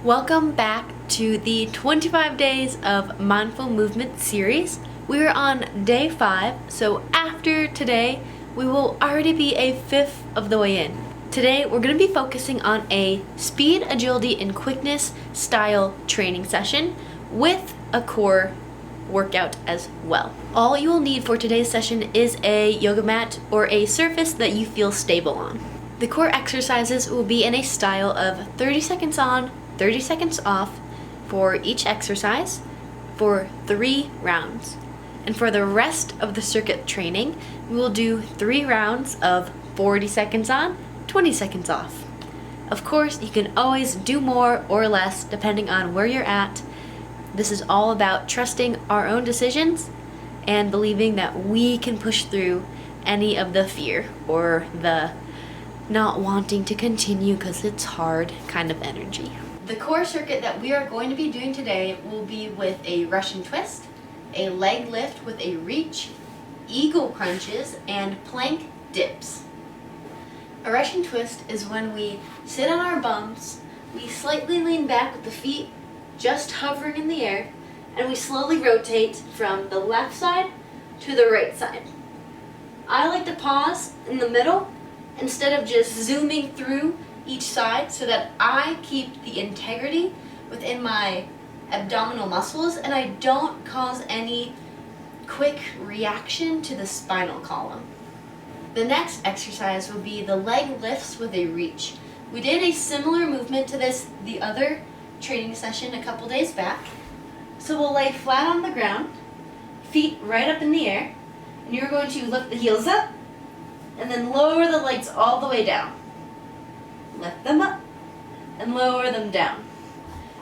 Welcome back to the 25 Days of Mindful Movement series. We're on day 5, so after today, we will already be a fifth of the way in. Today, we're going to be focusing on a speed, agility, and quickness style training session with a core workout as well. All you will need for today's session is a yoga mat or a surface that you feel stable on. The core exercises will be in a style of 30 seconds on, 30 seconds off for each exercise for 3 rounds. And for the rest of the circuit training, we will do 3 rounds of 40 seconds on, 20 seconds off. Of course, you can always do more or less depending on where you're at. This is all about trusting our own decisions and believing that we can push through any of the fear or the not wanting to continue because it's hard kind of energy. The core circuit that we are going to be doing today will be with a Russian twist, a leg lift with a reach, eagle crunches, and plank dips. A Russian twist is when we sit on our bums, we slightly lean back with the feet just hovering in the air, and we slowly rotate from the left side to the right side. I like to pause in the middle instead of just zooming through each side so that I keep the integrity within my abdominal muscles and I don't cause any quick reaction to the spinal column. The next exercise will be the leg lifts with a reach. We did a similar movement to this the other training session a couple days back. So we'll lay flat on the ground, feet right up in the air, and you're going to lift the heels up and then lower the legs all the way down. Lift them up and lower them down.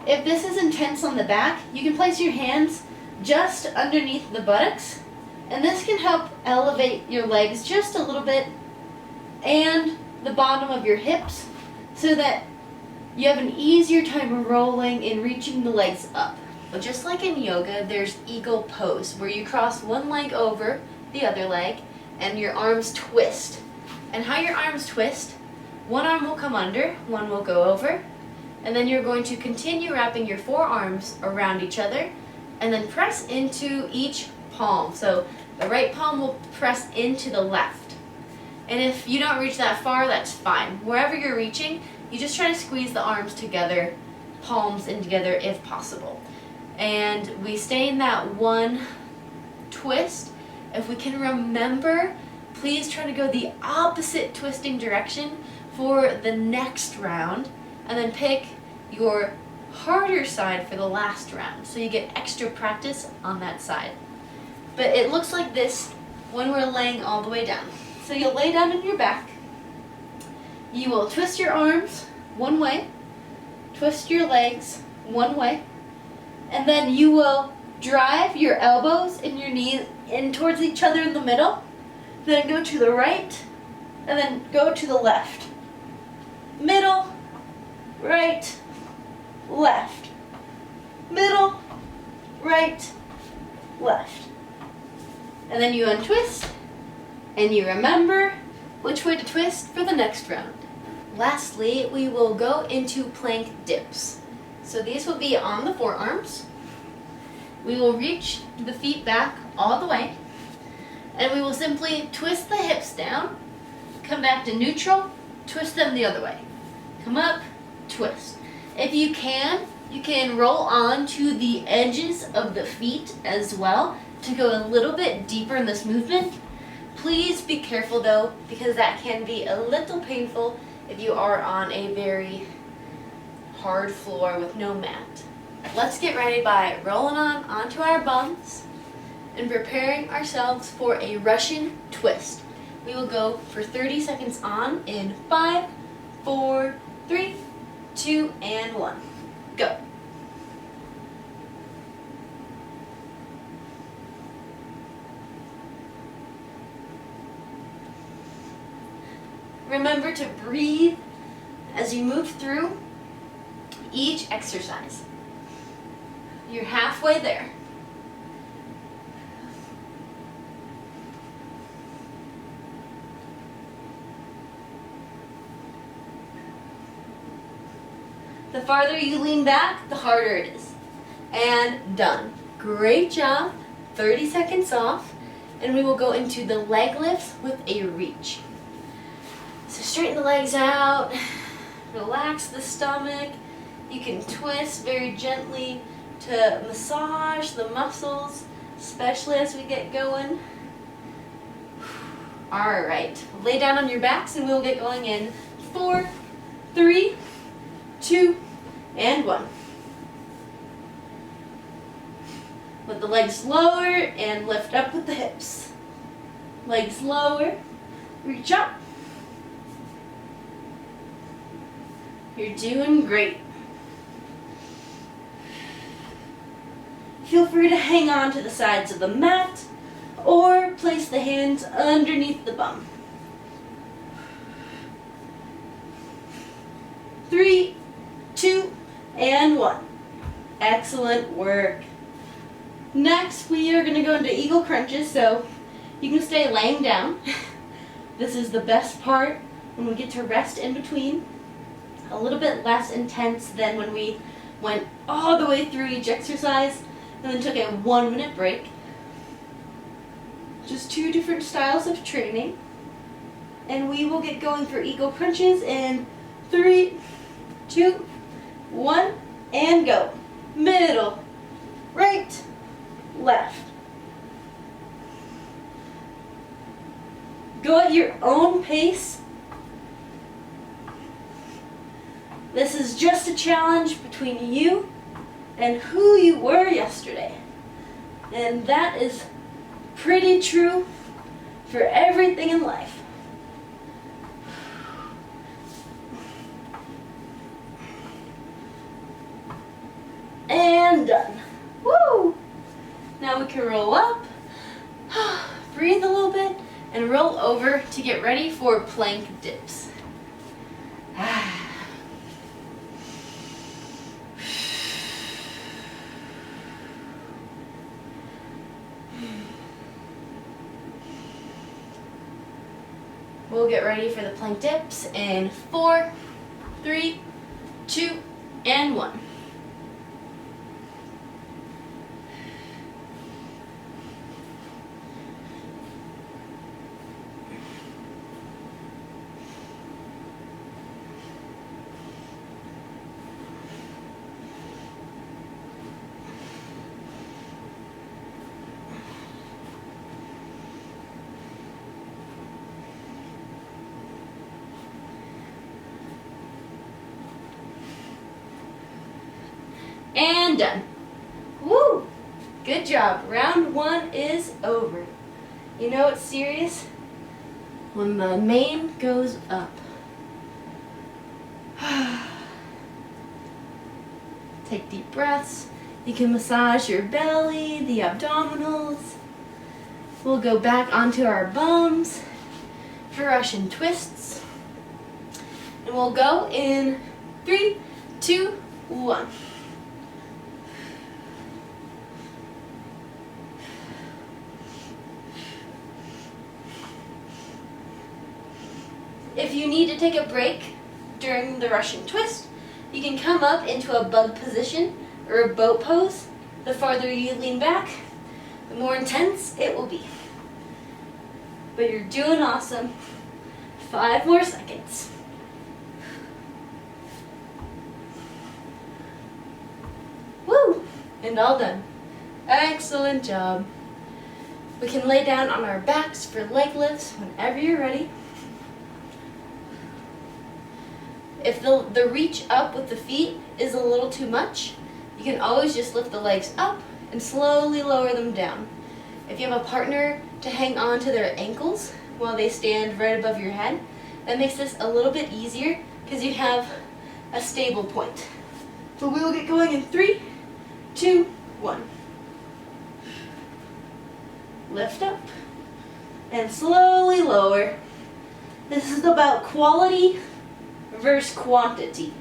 If this is intense on the back, you can place your hands just underneath the buttocks, and this can help elevate your legs just a little bit and the bottom of your hips so that you have an easier time rolling and reaching the legs up. But just like in yoga, there's eagle pose where you cross one leg over the other leg and your arms twist. And how your arms twist, one arm will come under, one will go over, and then you're going to continue wrapping your forearms around each other and then press into each palm. So the right palm will press into the left. And if you don't reach that far, that's fine. Wherever you're reaching, you just try to squeeze the arms together, palms in together if possible. And we stay in that one twist. If we can remember, please try to go the opposite twisting direction for the next round, and then pick your harder side for the last round so you get extra practice on that side. But it looks like this when we're laying all the way down. So you'll lay down on your back, you will twist your arms one way, twist your legs one way, and then you will drive your elbows and your knees in towards each other in the middle, then go to the right, and then go to the left. Middle, right, left. Middle, right, left. And then you untwist, and you remember which way to twist for the next round. Lastly, we will go into plank dips. So these will be on the forearms. We will reach the feet back all the way, and we will simply twist the hips down, come back to neutral, twist them the other way. Come up, twist. If you can roll on to the edges of the feet as well to go a little bit deeper in this movement. Please be careful though, because that can be a little painful if you are on a very hard floor with no mat. Let's get ready by rolling onto our bums and preparing ourselves for a Russian twist. We will go for 30 seconds on in 5, 4, 3, 2, and 1. Go. Remember to breathe as you move through each exercise. You're halfway there. The farther you lean back, the harder it is. And done. Great job. 30 seconds off. And we will go into the leg lifts with a reach. So straighten the legs out. Relax the stomach. You can twist very gently to massage the muscles, especially as we get going. All right, lay down on your backs and we'll get going in 4, 3, 2, and 1. Let the legs lower and lift up with the hips. Legs lower, reach up. You're doing great. Feel free to hang on to the sides of the mat or place the hands underneath the bum. 3, 2, and 1. Excellent work. Next, we are going to go into eagle crunches, so you can stay laying down. This is the best part when we get to rest in between. A little bit less intense than when we went all the way through each exercise and then took a 1-minute break. Just 2 different styles of training. And we will get going for eagle crunches in 3, 2, 1, and go. Middle, right, left. Go at your own pace. This is just a challenge between you and who you were yesterday. And that is pretty true for everything in life. And done. Woo! Now we can roll up, breathe a little bit, and roll over to get ready for plank dips. We'll get ready for the plank dips in 4, 3, 2, and 1. And done. Woo! Good job. Round 1 is over. You know it's serious when the mane goes up. Take deep breaths. You can massage your belly, the abdominals. We'll go back onto our bums for Russian twists. And we'll go in 3, 2, 1. If you need to take a break during the Russian twist, you can come up into a bug position or a boat pose. The farther you lean back, the more intense it will be. But you're doing awesome. 5 more seconds. Woo! And all done. Excellent job. We can lay down on our backs for leg lifts whenever you're ready. If the reach up with the feet is a little too much, you can always just lift the legs up and slowly lower them down. If you have a partner to hang on to their ankles while they stand right above your head, that makes this a little bit easier because you have a stable point. So we will get going in 3, 2, 1. Lift up and slowly lower. This is about quality versus quantity.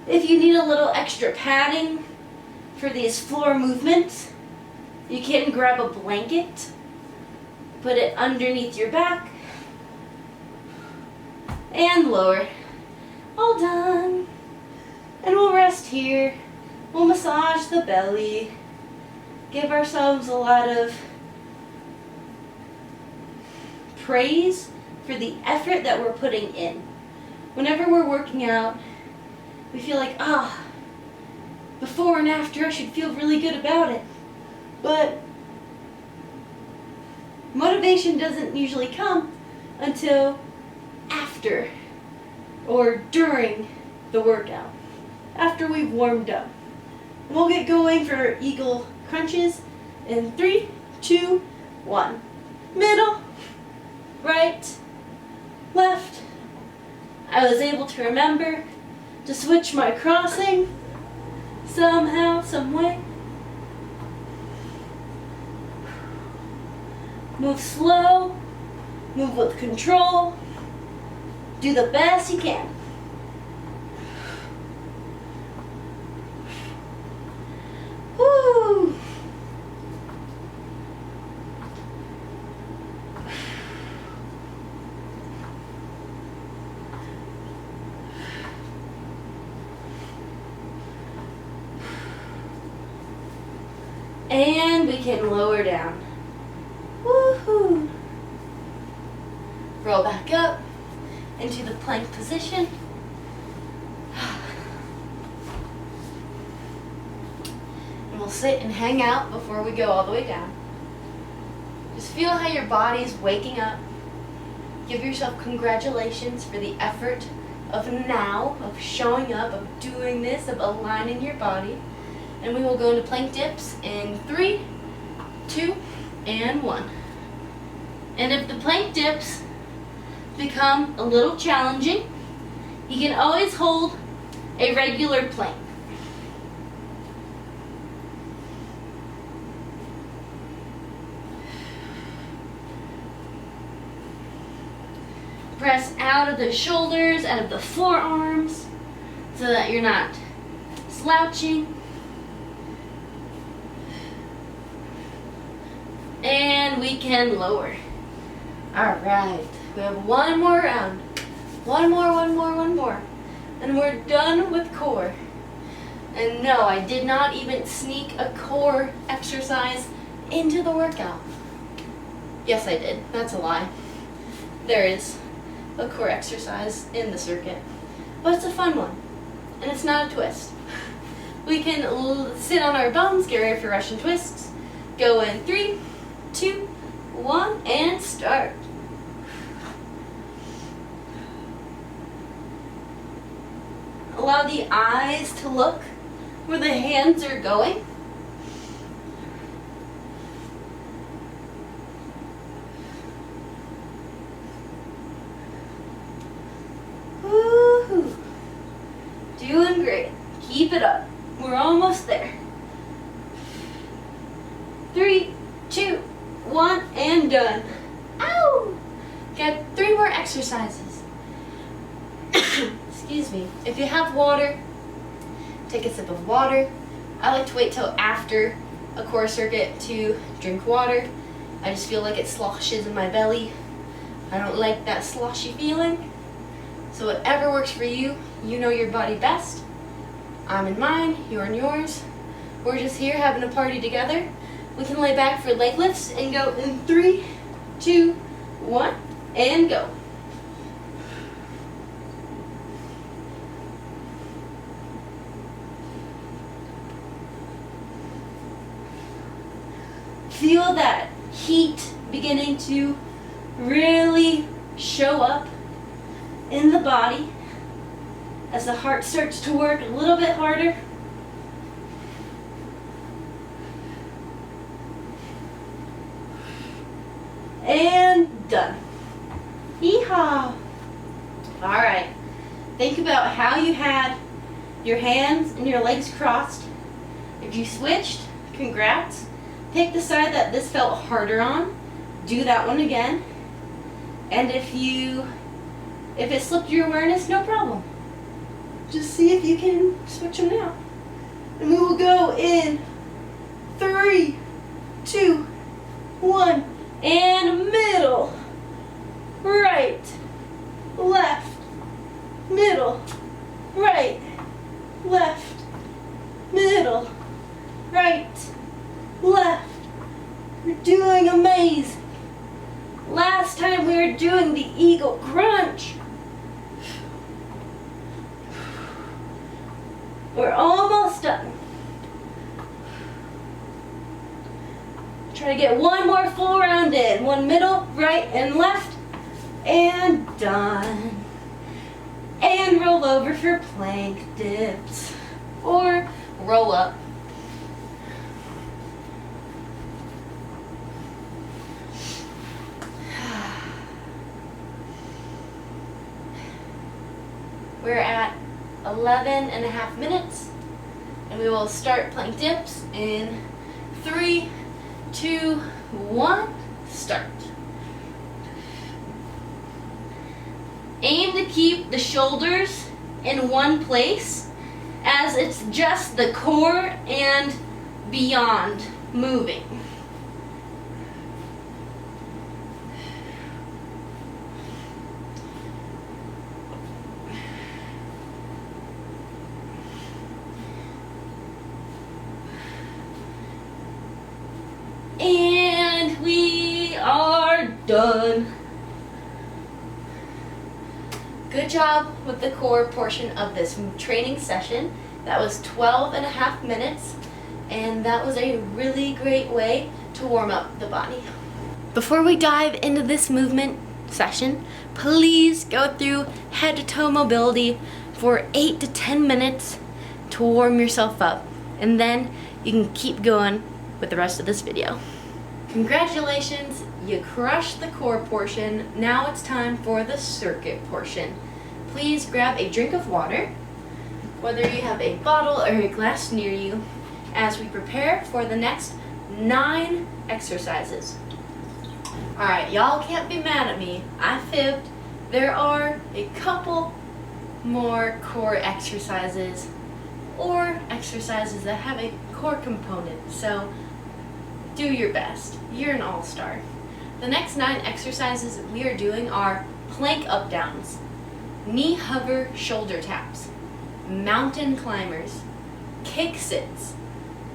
If you need a little extra padding for these floor movements, You can grab a blanket, put it underneath your back, and lower. All done. And we'll rest here. We'll massage the belly. Give ourselves a lot of praise for the effort that we're putting in. Whenever we're working out, we feel like, before and after I should feel really good about it. But motivation doesn't usually come until after or during the workout, after we've warmed up. We'll get going for eagle crunches in 3, 2, 1. Middle, right, left. I was able to remember to switch my crossing somehow, some way. Move slow, move with control, do the best you can. Woo! And we can lower down. Woohoo! Roll back up into the plank position. And we'll sit and hang out before we go all the way down. Just feel how your body's waking up. Give yourself congratulations for the effort of now, of showing up, of doing this, of aligning your body. And we will go into plank dips in 3, 2, and 1. And if the plank dips become a little challenging, you can always hold a regular plank. Press out of the shoulders, out of the forearms, so that you're not slouching. And we can lower. All right, we have one more round. One more. And we're done with core. And no, I did not even sneak a core exercise into the workout. Yes, I did. That's a lie. There is a core exercise in the circuit. But it's a fun one. And it's not a twist. We can sit on our bums, get ready for Russian twists. Go in 3, 2, 1, and start. Allow the eyes to look where the hands are going. Woo-hoo. Doing great. Keep it up. We're almost there. 3, 2, 1, and done. Ow! Got 3 more exercises. Excuse me. If you have water, take a sip of water. I like to wait till after a core circuit to drink water. I just feel like it sloshes in my belly. I don't like that sloshy feeling. So whatever works for you, you know your body best. I'm in mine, you're in yours. We're just here having a party together. We can lay back for leg lifts and go in 3, 2, 1, and go. Feel that heat beginning to really show up in the body as the heart starts to work a little bit harder. And done. Yeehaw! Alright, think about how you had your hands and your legs crossed. If you switched, congrats. Pick the side that this felt harder on. Do that one again. And if it slipped your awareness, no problem. Just see if you can switch them now. And we will go in 3, 2, 1, and middle, right, left, middle, right, left, middle, right, left. You're doing amazing. Last time we were doing the eagle crunch. We're almost done. Try to get one more full round in. One middle, right, and left. And done. And roll over for plank dips. Or roll up. We're at 11.5 minutes, and we will start plank dips in 3, 2, 1, start. Aim to keep the shoulders in one place, as it's just the core and beyond moving. And we are done. Good job with the core portion of this training session. That was 12.5 minutes, and that was a really great way to warm up the body. Before we dive into this movement session, please go through head to toe mobility for 8 to 10 minutes to warm yourself up, and then you can keep going with the rest of this video. Congratulations, you crushed the core portion. Now it's time for the circuit portion. Please grab a drink of water, whether you have a bottle or a glass near you, as we prepare for the next 9 exercises. Alright, y'all can't be mad at me. I fibbed. There are a couple more core exercises, or exercises that have a core component, so do your best. You're an all-star. The next 9 exercises we are doing are plank up-downs, knee hover shoulder taps, mountain climbers, kick sits,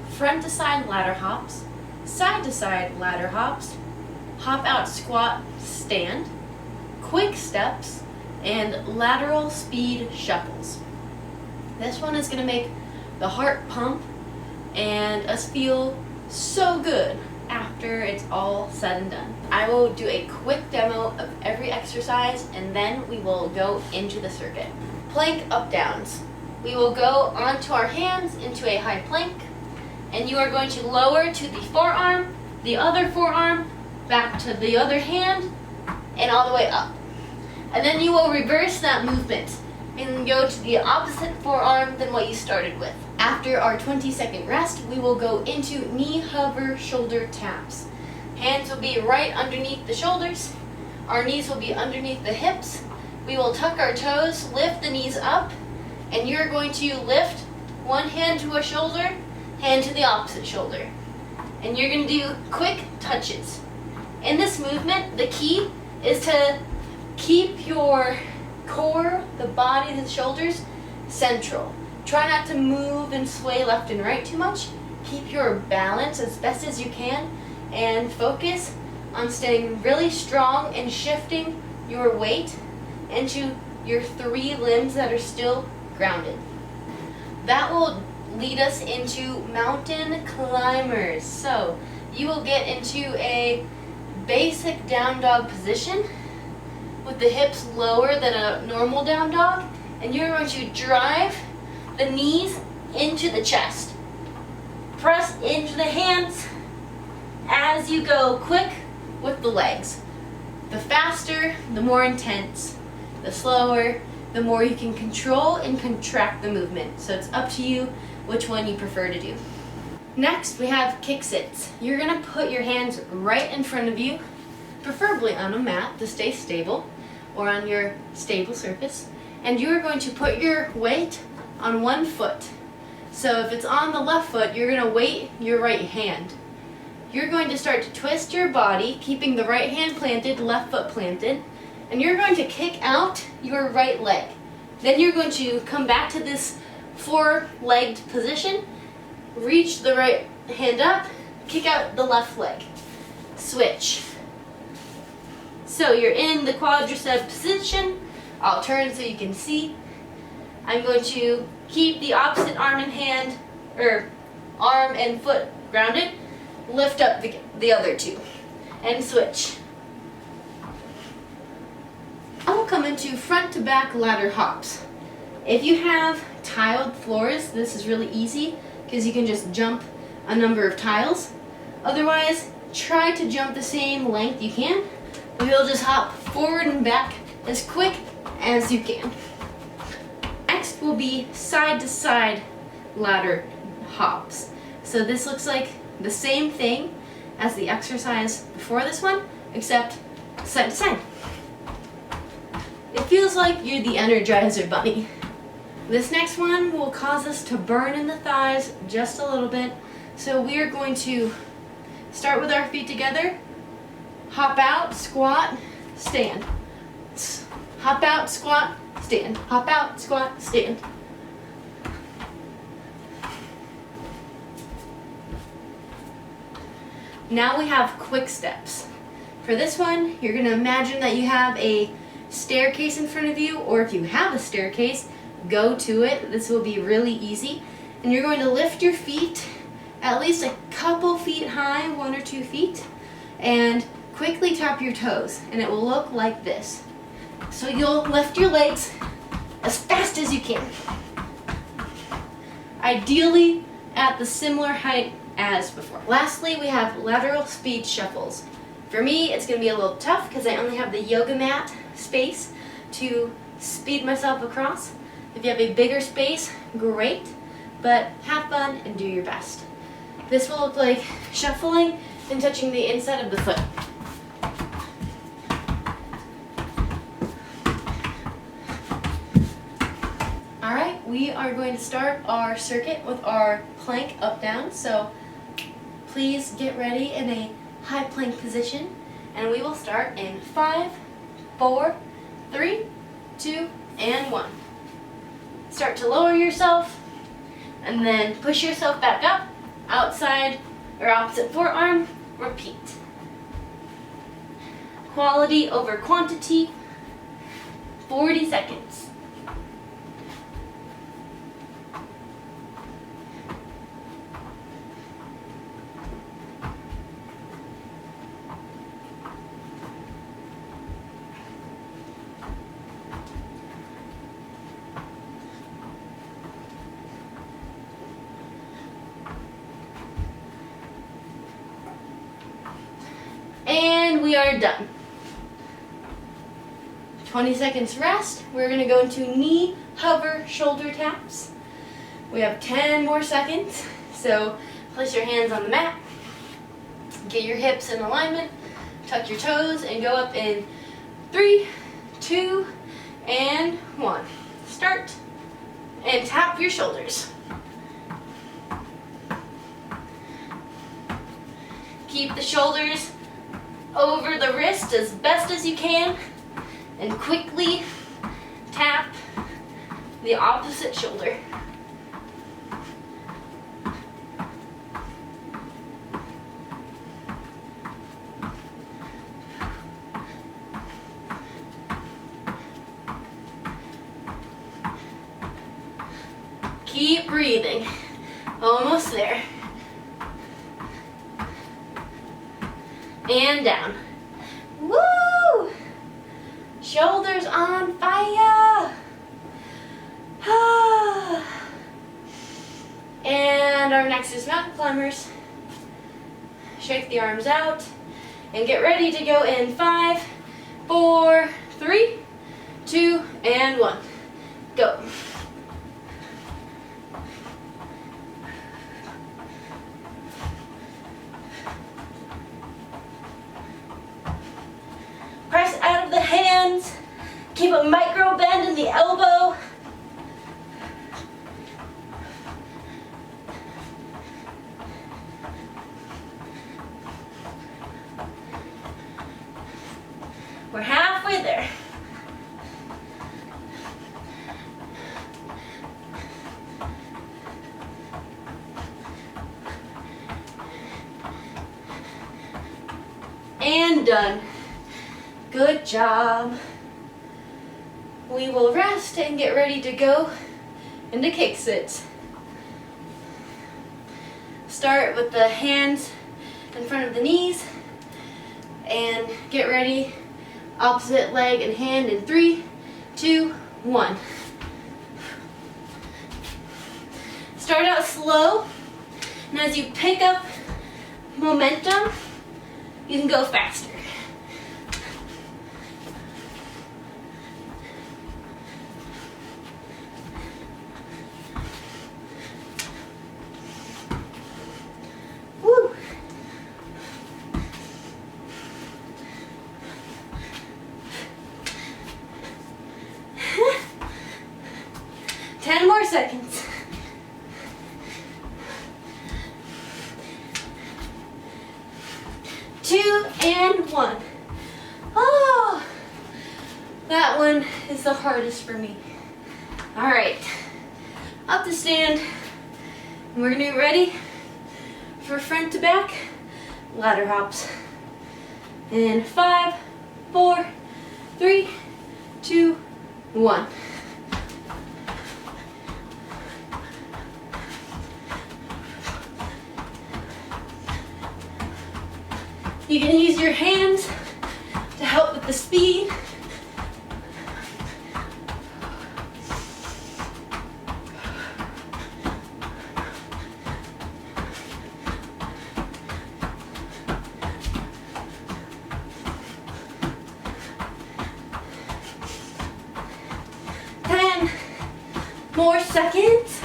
front to side ladder hops, side to side ladder hops, hop out squat stand, quick steps, and lateral speed shuffles. This one is going to make the heart pump and us feel so good after it's all said and done. I will do a quick demo of every exercise, and then we will go into the circuit. Plank up downs. We will go onto our hands into a high plank, and you are going to lower to the forearm, the other forearm, back to the other hand, and all the way up. And then you will reverse that movement and go to the opposite forearm than what you started with. After our 20-second rest, we will go into knee hover shoulder taps. Hands will be right underneath the shoulders. Our knees will be underneath the hips. We will tuck our toes, lift the knees up, and you're going to lift one hand to a shoulder, hand to the opposite shoulder. And you're going to do quick touches. In this movement, the key is to keep your core, the body, the shoulders, central. Try not to move and sway left and right too much. Keep your balance as best as you can, and focus on staying really strong and shifting your weight into your 3 limbs that are still grounded. That will lead us into mountain climbers. So you will get into a basic down dog position with the hips lower than a normal down dog, and you're going to drive the knees into the chest. Press into the hands as you go, quick with the legs. The faster, the more intense. The slower, the more you can control and contract the movement. So it's up to you which one you prefer to do. Next, we have kick sits. You're going to put your hands right in front of you, preferably on a mat to stay stable, or on your stable surface. And you're going to put your weight on one foot. So if it's on the left foot, you're going to weight your right hand. you're going to start to twist your body, keeping the right hand planted, left foot planted, and you're going to kick out your right leg. Then you're going to come back to this four-legged position, reach the right hand up, kick out the left leg. Switch. So you're in the quadricep position. I'll turn so you can see. I'm going to keep the opposite arm and hand, or arm and foot grounded. Lift up the other two and switch. I will come into front to back ladder hops. If you have tiled floors, this is really easy because you can just jump a number of tiles. Otherwise, try to jump the same length you can. You'll just hop forward and back as quick as you can. Next will be side to side ladder hops. So this looks like the same thing as the exercise before this one, except side to side. It feels like you're the Energizer Bunny. This next one will cause us to burn in the thighs just a little bit. So we are going to start with our feet together, hop out, squat, stand. Hop out, squat, stand. Hop out, squat, stand. Now we have quick steps. For this one, you're going to imagine that you have a staircase in front of you, or if you have a staircase, go to it. This will be really easy. And you're going to lift your feet at least a couple feet high, 1 or 2 feet, and quickly tap your toes, and it will look like this. So you'll lift your legs as fast as you can. Ideally at the similar height as before. Lastly, we have lateral speed shuffles. For me, it's going to be a little tough because I only have the yoga mat space to speed myself across. If you have a bigger space, great, but have fun and do your best. This will look like shuffling and touching the inside of the foot. Alright, we are going to start our circuit with our plank up down, so please get ready in a high plank position, and we will start in 5, 4, 3, 2, and 1. Start to lower yourself, and then push yourself back up, outside or opposite forearm, repeat. Quality over quantity, 40 seconds. And we are done. 20 seconds rest. We're going to go into knee, hover, shoulder taps. We have 10 more seconds. So place your hands on the mat. Get your hips in alignment. Tuck your toes and go up in 3, 2, and 1. Start and tap your shoulders. Keep the shoulders over the wrist as best as you can, and quickly tap the opposite shoulder. Keep breathing. Almost there. And down. Woo! Shoulders on fire. And our next is mountain climbers. Shake the arms out and get ready to go in 5, 4, 3, 2, and 1. Go. Press out of the hands. Keep a micro bend in the elbow. We're halfway there. And done. Good job. We will rest and get ready to go into kick sits. Start with the hands in front of the knees and get ready. Opposite leg and hand in 3, 2, 1. Start out slow, and as you pick up momentum, you can go faster. Woo! 10 more seconds. 2 and 1. Oh, that one is the hardest for me. All right, up to stand. And we're gonna get ready for front to back ladder hops. In 5, 4, 3, 2, 1. You can use your hands to help with the speed. More seconds.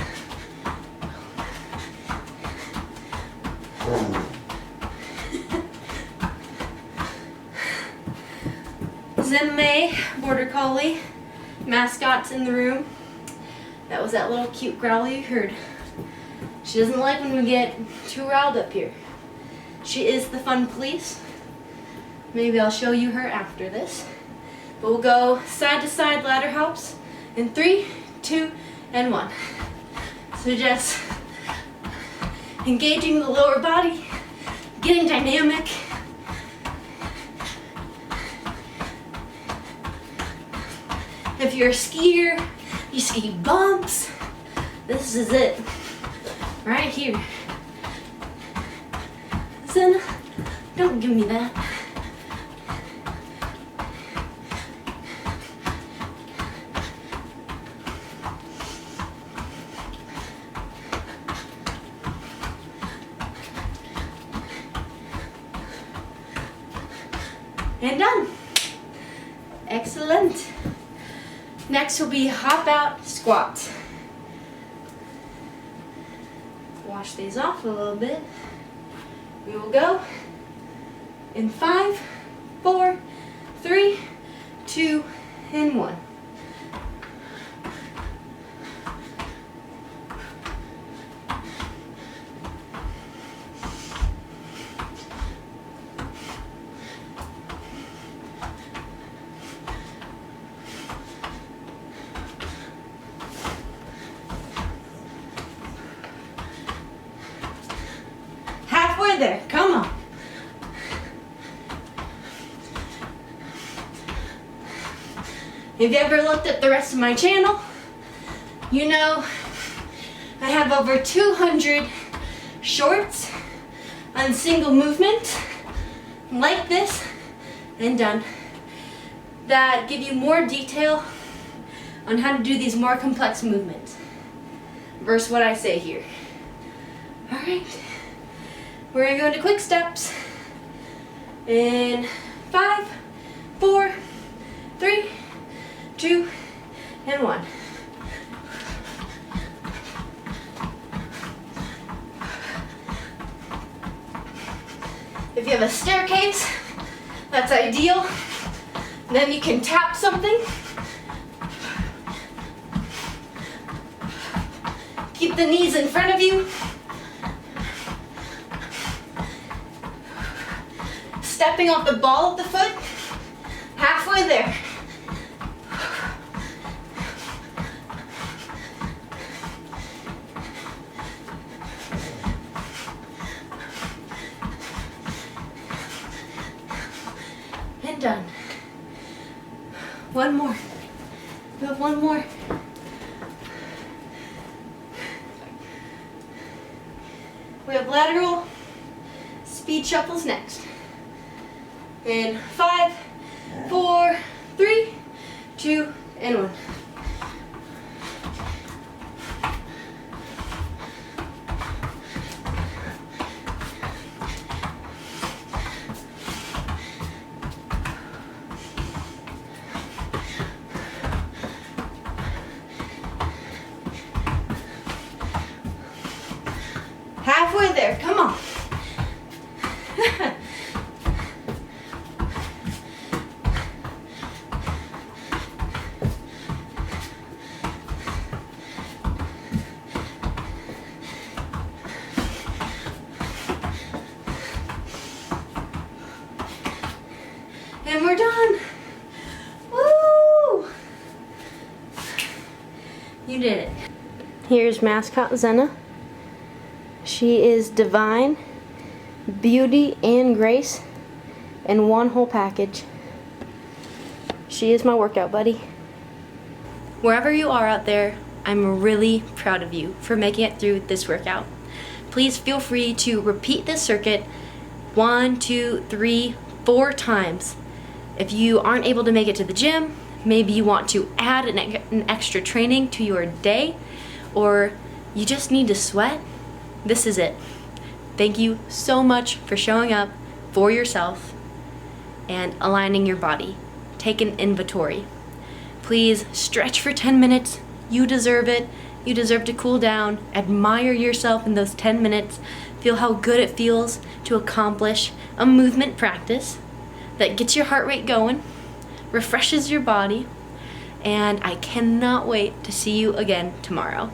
Zimei, Border Collie, mascot's in the room. That was that little cute growl you heard. She doesn't like when we get too riled up here. She is the fun police. Maybe I'll show you her after this. But we'll go side to side ladder hops in 3, 2, and 1. So just engaging the lower body, getting dynamic. If you're a skier, you ski bumps. This is it, right here. Listen, don't give me that. And done. Excellent. Next will be hop out squats. Wash these off a little bit. We will go in 5, 4, 3, 2, and 1. There, come on. If you ever looked at the rest of my channel, you know I have over 200 shorts on single movement like this and done that give you more detail on how to do these more complex movements versus what I say here. All right. We're gonna go into quick steps in 5, 4, 3, 2, and 1. If you have a staircase, that's ideal. Then you can tap something. Keep the knees in front of you. Stepping off the ball of the foot, half And done. One more. We have one more. We have lateral speed shuffles next. In 5, 4, 3, 2, and 1. Halfway there, come on. And we're done. Woo! You did it. Here's mascot Zenna. She is divine, beauty, and grace in one whole package. She is my workout buddy. Wherever you are out there, I'm really proud of you for making it through this workout. Please feel free to repeat this circuit 1, 2, 3, 4 times. If you aren't able to make it to the gym, maybe you want to add an extra training to your day, or you just need to sweat, this is it. Thank you so much for showing up for yourself and aligning your body. Take an inventory. Please stretch for 10 minutes. You deserve it. You deserve to cool down. Admire yourself in those 10 minutes. Feel how good it feels to accomplish a movement practice that gets your heart rate going, refreshes your body, and I cannot wait to see you again tomorrow.